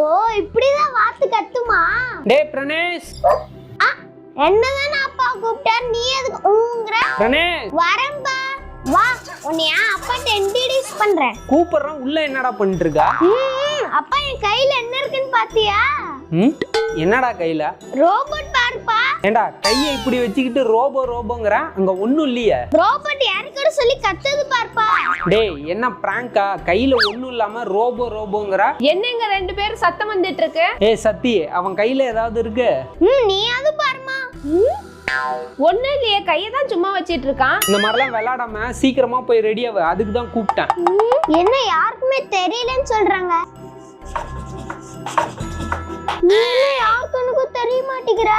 ஓ இப்படிதான் வாத்து கத்துமா? டேய் பிரணேஷ். என்னதானே அப்பா கூப்பிட்டாரு, நீ எதுக்கு ஊங்குற? பிரணேஷ் வரேன்பா. வா, உன்னைய அப்பாட்ட இன்ட்ரோடியூஸ் பண்றேன். கூப்பிடுறேன், உள்ள என்னடா பண்ணிட்டு இருக்கா? அப்பா என் கையில என்ன இருக்குன்னு பாத்தியா? என்னடா கையில? ரோபோட் பாருப்பா. ஏண்டா கையை இப்படி வச்சுக்கிட்டு ரோபோங்கிற, அங்க ஒண்ணும் இல்லையே. ரோபோட் யாருக்கூட சொல்லி கத்துது பாருப்பா. டேய் என்ன பிராங்கா? கையில ஒண்ணும் இல்லாம ரோபோங்கிற. என்னங்க ரெண்டு பேரும் சத்தம் வந்துட்டு இருக்கு? ஏய் சத்தி, அவன் கையில ஏதாவது இருக்கு? நீ அது பாருமா. ஒண்ணு இல்லையே, கையை தான் சும்மா வச்சிட்டு இருக்கான். இந்த மாதிரிலாம் விளையாடாம சீக்கிரமா போய் ரெடியாவு, அதுக்கு தான் கூப்பிட்டேன். என்ன யாருக்குமே தெரியலன்னு சொல்றாங்க? நீ யாருக்கும் தெரிய மாட்டேங்கிறா?